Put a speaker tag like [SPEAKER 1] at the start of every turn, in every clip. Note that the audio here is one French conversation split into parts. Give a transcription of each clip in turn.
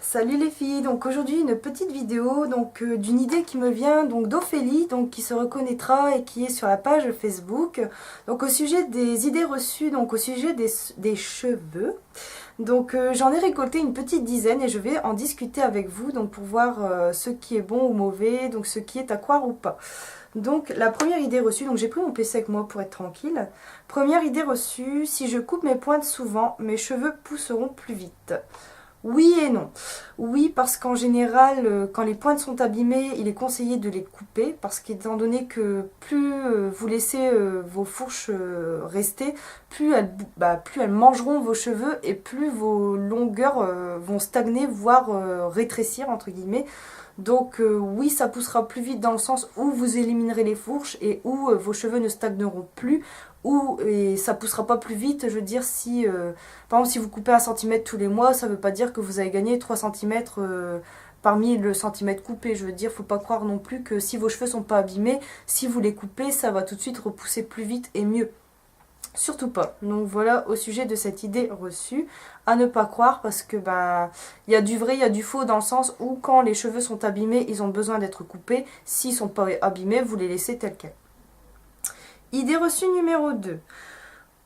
[SPEAKER 1] Salut les filles, donc aujourd'hui une petite vidéo d'une idée qui me vient d'Ophélie, qui se reconnaîtra et qui est sur la page Facebook, au sujet des idées reçues, au sujet des cheveux. J'en ai récolté une petite dizaine et je vais en discuter avec vous pour voir ce qui est bon ou mauvais, ce qui est à croire ou pas. La première idée reçue, j'ai pris mon PC avec moi pour être tranquille. Première idée reçue, si je coupe mes pointes souvent, mes cheveux pousseront plus vite. Oui et non. Oui, parce qu'en général, quand les pointes sont abîmées, il est conseillé de les couper, parce qu'étant donné que plus vous laissez vos fourches rester, plus elles mangeront vos cheveux et plus vos longueurs vont stagner, voire rétrécir, entre guillemets. Oui, ça poussera plus vite dans le sens où vous éliminerez les fourches et où vos cheveux ne stagneront plus, et ça poussera pas plus vite. Je veux dire, si par exemple si vous coupez 1 cm tous les mois, ça veut pas dire que vous avez gagné 3 cm parmi le centimètre coupé. Je veux dire, faut pas croire non plus que si vos cheveux sont pas abîmés, si vous les coupez, ça va tout de suite repousser plus vite et mieux. Surtout pas. Donc voilà au sujet de cette idée reçue, à ne pas croire, parce que il y a du vrai, il y a du faux, dans le sens où quand les cheveux sont abîmés, ils ont besoin d'être coupés. S'ils sont pas abîmés, vous les laissez tels quels. Idée reçue numéro 2.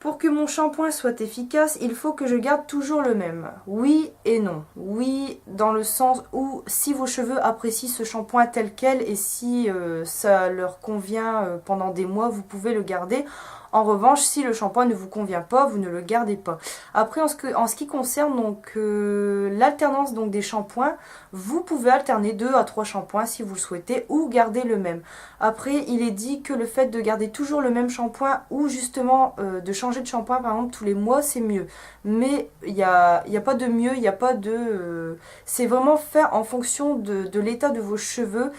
[SPEAKER 1] Pour que mon shampoing soit efficace, il faut que je garde toujours le même. Oui et non. Oui, dans le sens où si vos cheveux apprécient ce shampoing tel quel et si ça leur convient pendant des mois, vous pouvez le garder. En revanche, si le shampoing ne vous convient pas, vous ne le gardez pas. Après, en ce qui concerne l'alternance des shampoings, vous pouvez alterner 2 à 3 shampoings si vous le souhaitez, ou garder le même. Après, il est dit que le fait de garder toujours le même shampoing, ou justement de changer de shampoing par exemple tous les mois, c'est mieux. Mais il n'y a pas de mieux, il n'y a pas de... c'est vraiment faire en fonction de l'état de vos cheveux.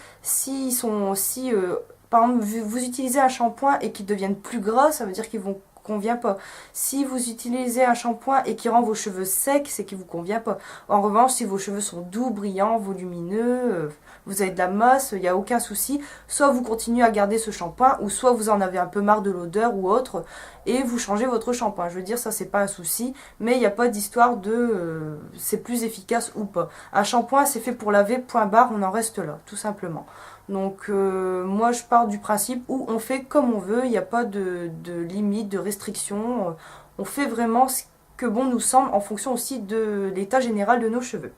[SPEAKER 1] Par exemple, vous utilisez un shampoing et qu'ils deviennent plus gras, ça veut dire qu'ils vous convient pas. Si vous utilisez un shampoing et qui rend vos cheveux secs, c'est qu'il vous convient pas. En revanche, si vos cheveux sont doux, brillants, volumineux, vous avez de la masse, il n'y a aucun souci. Soit vous continuez à garder ce shampoing, ou soit vous en avez un peu marre de l'odeur ou autre, et vous changez votre shampoing. Je veux dire, ça c'est pas un souci, mais il n'y a pas d'histoire de c'est plus efficace ou pas. Un shampoing, c'est fait pour laver, point barre, on en reste là, tout simplement. Moi je pars du principe où on fait comme on veut, il n'y a pas de limite, de restriction. On fait vraiment ce que bon nous semble en fonction aussi de l'état général de nos cheveux.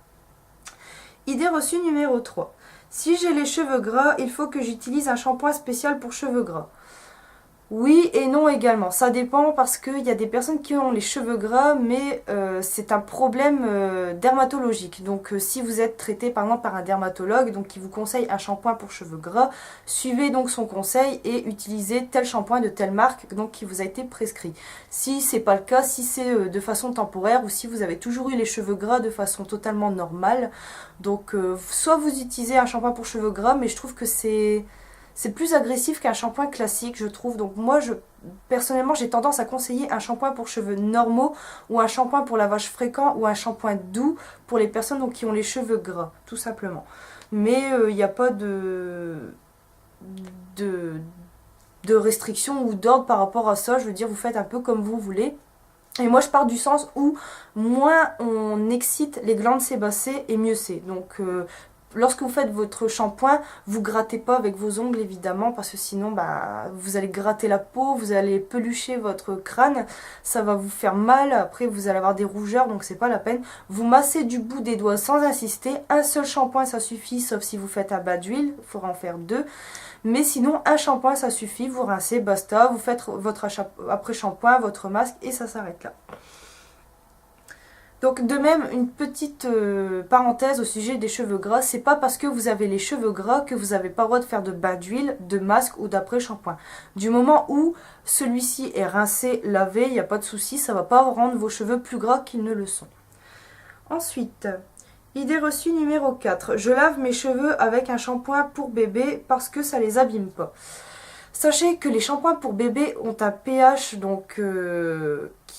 [SPEAKER 1] Idée reçue numéro 3. Si j'ai les cheveux gras, il faut que j'utilise un shampoing spécial pour cheveux gras. Oui et non également, ça dépend, parce qu'il y a des personnes qui ont les cheveux gras, mais c'est un problème dermatologique. Si vous êtes traité par exemple par un dermatologue qui vous conseille un shampoing pour cheveux gras, suivez son conseil et utilisez tel shampoing de telle marque qui vous a été prescrit. Si c'est pas le cas, si c'est de façon temporaire, ou si vous avez toujours eu les cheveux gras de façon totalement normale, soit vous utilisez un shampoing pour cheveux gras, mais je trouve que c'est plus agressif qu'un shampoing classique, je trouve. Personnellement, j'ai tendance à conseiller un shampoing pour cheveux normaux, ou un shampoing pour lavage fréquent, ou un shampoing doux pour les personnes qui ont les cheveux gras, tout simplement. Mais il n'y a pas de restriction ou d'ordre par rapport à ça. Je veux dire, vous faites un peu comme vous voulez. Et moi, je pars du sens où moins on excite les glandes sébacées, et mieux c'est. Lorsque vous faites votre shampoing, vous grattez pas avec vos ongles évidemment, parce que sinon vous allez gratter la peau, vous allez pelucher votre crâne, ça va vous faire mal, après vous allez avoir des rougeurs, donc c'est pas la peine. Vous massez du bout des doigts sans insister, un seul shampoing ça suffit, sauf si vous faites un bas d'huile, il faudra en faire 2. Mais sinon un shampoing ça suffit, vous rincez, basta, vous faites votre après-shampoing, votre masque, et ça s'arrête là. De même, une petite parenthèse au sujet des cheveux gras, c'est pas parce que vous avez les cheveux gras que vous n'avez pas le droit de faire de bain d'huile, de masque ou d'après-shampoing. Du moment où celui-ci est rincé, lavé, il n'y a pas de souci, ça va pas rendre vos cheveux plus gras qu'ils ne le sont. Ensuite, idée reçue numéro 4. Je lave mes cheveux avec un shampoing pour bébé parce que ça les abîme pas. Sachez que les shampoings pour bébé ont un pH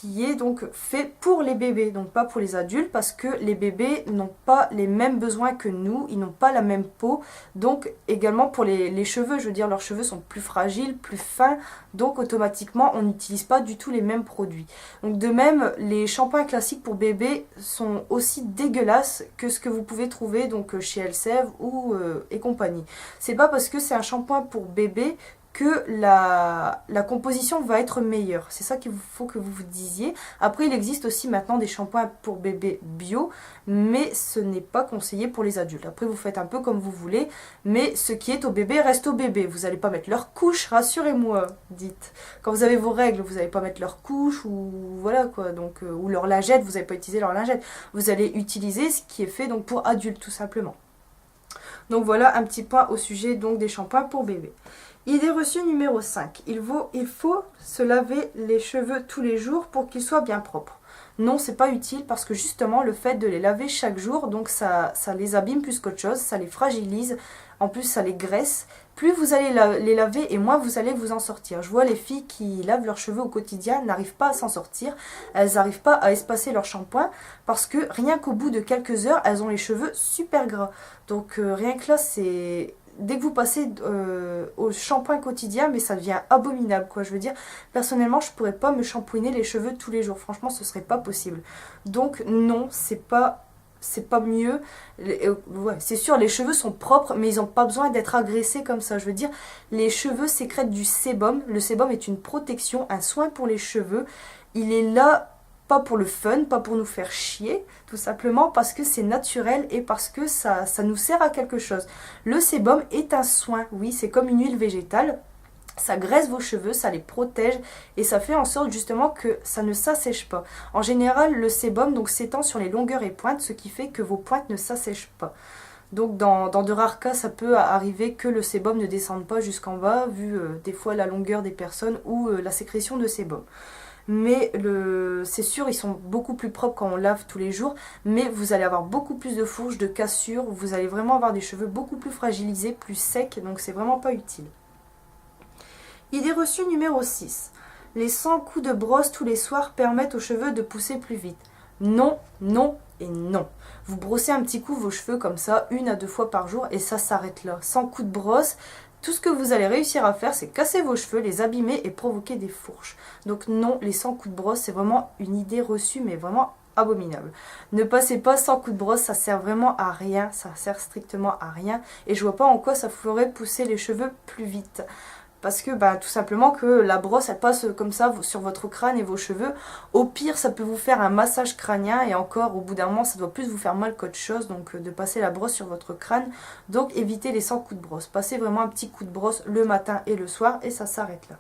[SPEAKER 1] qui est donc fait pour les bébés, donc pas pour les adultes, parce que les bébés n'ont pas les mêmes besoins que nous, ils n'ont pas la même peau, donc également pour les cheveux, je veux dire leurs cheveux sont plus fragiles, plus fins, donc automatiquement on n'utilise pas du tout les mêmes produits. Donc de même, les shampoings classiques pour bébés sont aussi dégueulasses que ce que vous pouvez trouver donc chez Elseve ou et compagnie. C'est pas parce que c'est un shampoing pour bébé que la composition va être meilleure. C'est ça qu'il faut que vous vous disiez. Après, il existe aussi maintenant des shampoings pour bébé bio, mais ce n'est pas conseillé pour les adultes. Après, vous faites un peu comme vous voulez, mais ce qui est au bébé reste au bébé. Vous n'allez pas mettre leur couche, rassurez-moi, dites. Quand vous avez vos règles, vous n'allez pas mettre leur couche ou voilà quoi, donc ou leur lingette, vous n'allez pas utiliser leur lingette. Vous allez utiliser ce qui est fait donc pour adultes tout simplement. Donc voilà un petit point au sujet donc des shampoings pour bébé. Idée reçue numéro 5. Il faut se laver les cheveux tous les jours pour qu'ils soient bien propres. Non, c'est pas utile parce que justement le fait de les laver chaque jour, donc ça les abîme plus qu'autre chose, ça les fragilise, en plus ça les graisse. Plus vous allez les laver et moins vous allez vous en sortir. Je vois les filles qui lavent leurs cheveux au quotidien n'arrivent pas à s'en sortir, elles n'arrivent pas à espacer leur shampoing parce que rien qu'au bout de quelques heures, elles ont les cheveux super gras. Donc rien que là, c'est... Dès que vous passez au shampoing quotidien, mais ça devient abominable quoi. Je veux dire, personnellement, je pourrais pas me shampouiner les cheveux tous les jours. Franchement, ce serait pas possible. Donc non, c'est pas mieux. Ouais, c'est sûr, les cheveux sont propres, mais ils n'ont pas besoin d'être agressés comme ça. Je veux dire, les cheveux sécrètent du sébum. Le sébum est une protection, un soin pour les cheveux. Il est là pas pour le fun, pas pour nous faire chier, tout simplement parce que c'est naturel et parce que ça nous sert à quelque chose. Le sébum est un soin, oui, c'est comme une huile végétale. Ça graisse vos cheveux, ça les protège et ça fait en sorte justement que ça ne s'assèche pas. En général, le sébum donc s'étend sur les longueurs et pointes, ce qui fait que vos pointes ne s'assèchent pas. Donc dans de rares cas, ça peut arriver que le sébum ne descende pas jusqu'en bas, vu des fois la longueur des personnes ou la sécrétion de sébum. Mais c'est sûr, ils sont beaucoup plus propres quand on lave tous les jours, mais vous allez avoir beaucoup plus de fourches, de cassures, vous allez vraiment avoir des cheveux beaucoup plus fragilisés, plus secs, donc c'est vraiment pas utile. Idée reçue numéro 6. Les 100 coups de brosse tous les soirs permettent aux cheveux de pousser plus vite. Non, non et non. Vous brossez un petit coup vos cheveux comme ça, 1 à 2 fois par jour, et ça s'arrête là. 100 coups de brosse, tout ce que vous allez réussir à faire, c'est casser vos cheveux, les abîmer et provoquer des fourches. Donc non, les 100 coups de brosse, c'est vraiment une idée reçue, mais vraiment abominable. Ne passez pas 100 coups de brosse, ça sert vraiment à rien, ça sert strictement à rien. Et je vois pas en quoi ça ferait pousser les cheveux plus vite. Parce que tout simplement que la brosse elle passe comme ça sur votre crâne et vos cheveux. Au pire ça peut vous faire un massage crânien et encore au bout d'un moment ça doit plus vous faire mal qu'autre chose. Donc de passer la brosse sur votre crâne. Donc évitez les 100 coups de brosse. Passez vraiment un petit coup de brosse le matin et le soir et ça s'arrête là.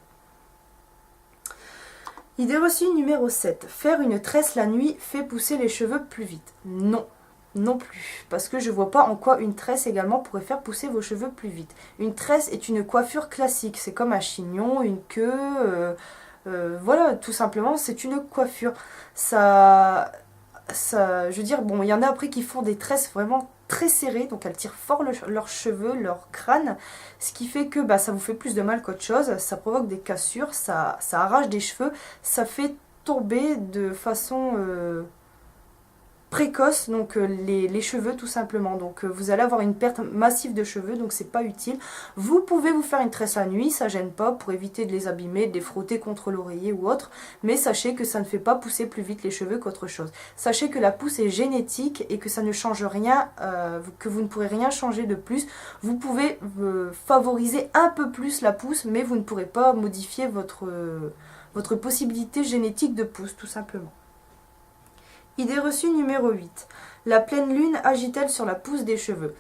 [SPEAKER 1] Idée reçue numéro 7. Faire une tresse la nuit fait pousser les cheveux plus vite. Non. Non plus, parce que je vois pas en quoi une tresse également pourrait faire pousser vos cheveux plus vite. Une tresse est une coiffure classique, c'est comme un chignon, une queue, voilà, tout simplement, c'est une coiffure. Je veux dire, bon, il y en a après qui font des tresses vraiment très serrées, donc elles tirent fort leurs cheveux, leur crâne, ce qui fait que ça vous fait plus de mal qu'autre chose, ça provoque des cassures, ça arrache des cheveux, ça fait tomber de façon... précoce donc les cheveux tout simplement, donc vous allez avoir une perte massive de cheveux, donc c'est pas utile. Vous pouvez vous faire une tresse la nuit, ça gêne pas, pour éviter de les abîmer, de les frotter contre l'oreiller ou autre, mais sachez que ça ne fait pas pousser plus vite les cheveux qu'autre chose. Sachez que la pousse est génétique et que ça ne change rien, que vous ne pourrez rien changer de plus. Vous pouvez favoriser un peu plus la pousse, mais vous ne pourrez pas modifier votre possibilité génétique de pousse tout simplement. Idée reçue numéro 8. La pleine lune agit-elle sur la pousse des cheveux?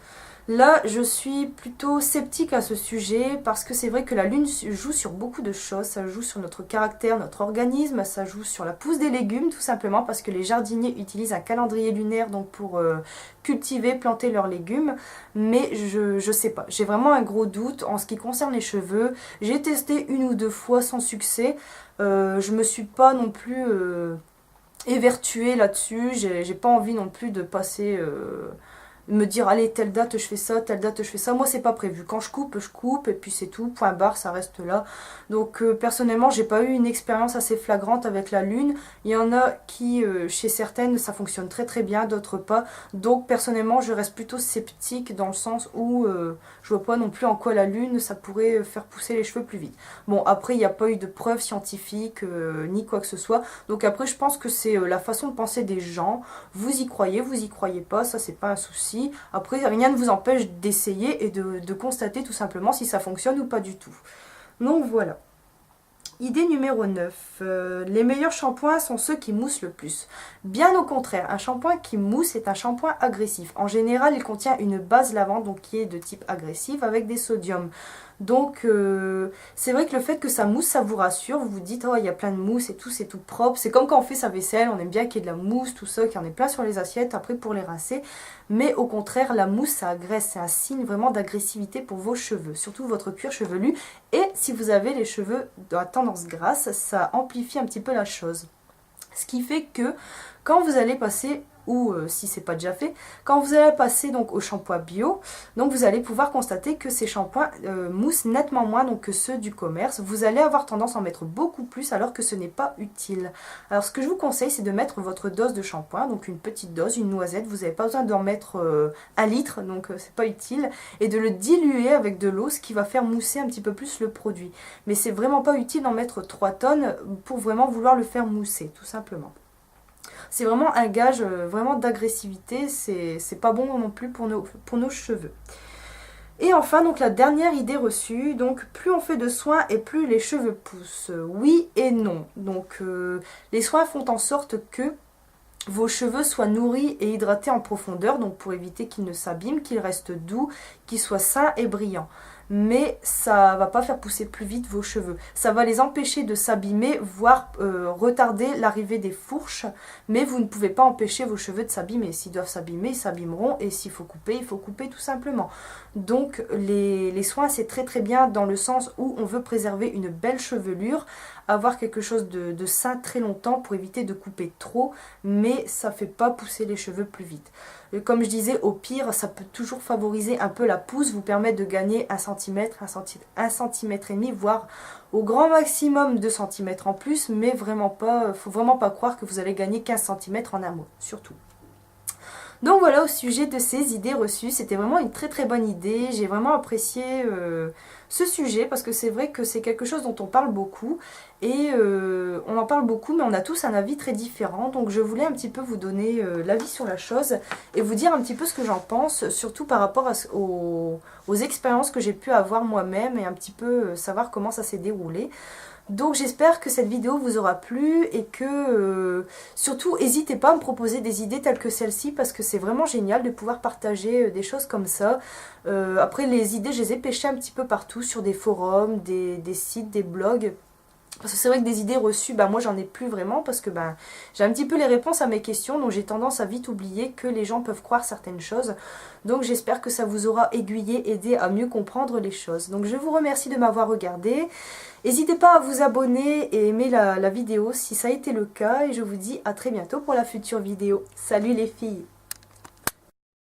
[SPEAKER 1] Là, je suis plutôt sceptique à ce sujet parce que c'est vrai que la lune joue sur beaucoup de choses. Ça joue sur notre caractère, notre organisme, ça joue sur la pousse des légumes tout simplement parce que les jardiniers utilisent un calendrier lunaire donc pour cultiver, planter leurs légumes. Mais je sais pas, j'ai vraiment un gros doute en ce qui concerne les cheveux. J'ai testé 1 ou 2 fois sans succès. Je me suis pas non plus... évertuée là-dessus, j'ai pas envie non plus de passer me dire allez telle date je fais ça, telle date je fais ça. Moi c'est pas prévu. Quand je coupe et puis c'est tout, point barre, ça reste là. Donc personnellement j'ai pas eu une expérience assez flagrante avec la lune. Il y en a qui chez certaines ça fonctionne très très bien, d'autres pas. Donc personnellement je reste plutôt sceptique dans le sens où je vois pas non plus en quoi la lune ça pourrait faire pousser les cheveux plus vite. Bon après il n'y a pas eu de preuves scientifiques ni quoi que ce soit. Donc après je pense que c'est la façon de penser des gens. Vous y croyez pas, ça c'est pas un souci. Après, rien ne vous empêche d'essayer et de constater tout simplement si ça fonctionne ou pas du tout. Donc voilà. Idée numéro 9. Les meilleurs shampoings sont ceux qui moussent le plus. Bien au contraire, un shampoing qui mousse est un shampoing agressif. En général, il contient une base lavande donc qui est de type agressif avec des sodiums. Donc c'est vrai que le fait que ça mousse, ça vous rassure. Vous vous dites, oh il y a plein de mousse et tout, c'est tout propre. C'est comme quand on fait sa vaisselle, on aime bien qu'il y ait de la mousse, tout ça, qu'il y en ait plein sur les assiettes après pour les rincer. Mais au contraire, la mousse, ça agresse. C'est un signe vraiment d'agressivité pour vos cheveux, surtout votre cuir chevelu. Et si vous avez les cheveux à tendance grasse, ça amplifie un petit peu la chose. Ce qui fait que quand vous allez passer, ou si c'est pas déjà fait, quand vous allez passer donc au shampoing bio, donc vous allez pouvoir constater que ces shampoings moussent nettement moins donc, que ceux du commerce. Vous allez avoir tendance à en mettre beaucoup plus alors que ce n'est pas utile. Alors ce que je vous conseille c'est de mettre votre dose de shampoing, donc une petite dose, une noisette, vous n'avez pas besoin d'en mettre 1 litre, donc c'est pas utile, et de le diluer avec de l'eau, ce qui va faire mousser un petit peu plus le produit. Mais c'est vraiment pas utile d'en mettre 3 tonnes pour vraiment vouloir le faire mousser, tout simplement. C'est vraiment un gage vraiment d'agressivité, c'est pas bon non plus pour nos cheveux. Et enfin, donc la dernière idée reçue, donc plus on fait de soins et plus les cheveux poussent. Oui et non. Donc les soins font en sorte que vos cheveux soient nourris et hydratés en profondeur, donc pour éviter qu'ils ne s'abîment, qu'ils restent doux, qu'ils soient sains et brillants. Mais ça va pas faire pousser plus vite vos cheveux. Ça va les empêcher de s'abîmer, voire retarder l'arrivée des fourches. Mais vous ne pouvez pas empêcher vos cheveux de s'abîmer. S'ils doivent s'abîmer, ils s'abîmeront. Et s'il faut couper, il faut couper tout simplement. Donc les soins, c'est très très bien dans le sens où on veut préserver une belle chevelure, avoir quelque chose de sain très longtemps pour éviter de couper trop. Mais ça ne fait pas pousser les cheveux plus vite. Comme je disais, au pire, ça peut toujours favoriser un peu la pousse, vous permettre de gagner 1 cm, 1 cm et demi, voire au grand maximum 2 cm en plus, mais vraiment pas, faut vraiment pas croire que vous allez gagner 15 cm en un mois, surtout. Donc voilà au sujet de ces idées reçues, c'était vraiment une très très bonne idée, j'ai vraiment apprécié ce sujet parce que c'est vrai que c'est quelque chose dont on parle beaucoup et on en parle beaucoup mais on a tous un avis très différent, donc je voulais un petit peu vous donner l'avis sur la chose et vous dire un petit peu ce que j'en pense, surtout par rapport aux expériences que j'ai pu avoir moi-même et un petit peu savoir comment ça s'est déroulé. Donc j'espère que cette vidéo vous aura plu et que surtout n'hésitez pas à me proposer des idées telles que celle-ci parce que c'est vraiment génial de pouvoir partager des choses comme ça. Après les idées je les ai pêchées un petit peu partout sur des forums, des sites, des blogs. Parce que c'est vrai que des idées reçues, moi j'en ai plus vraiment parce que j'ai un petit peu les réponses à mes questions, donc j'ai tendance à vite oublier que les gens peuvent croire certaines choses. Donc j'espère que ça vous aura aiguillé, aidé à mieux comprendre les choses. Donc je vous remercie de m'avoir regardé. N'hésitez pas à vous abonner et aimer la vidéo si ça a été le cas et je vous dis à très bientôt pour la future vidéo. Salut les filles!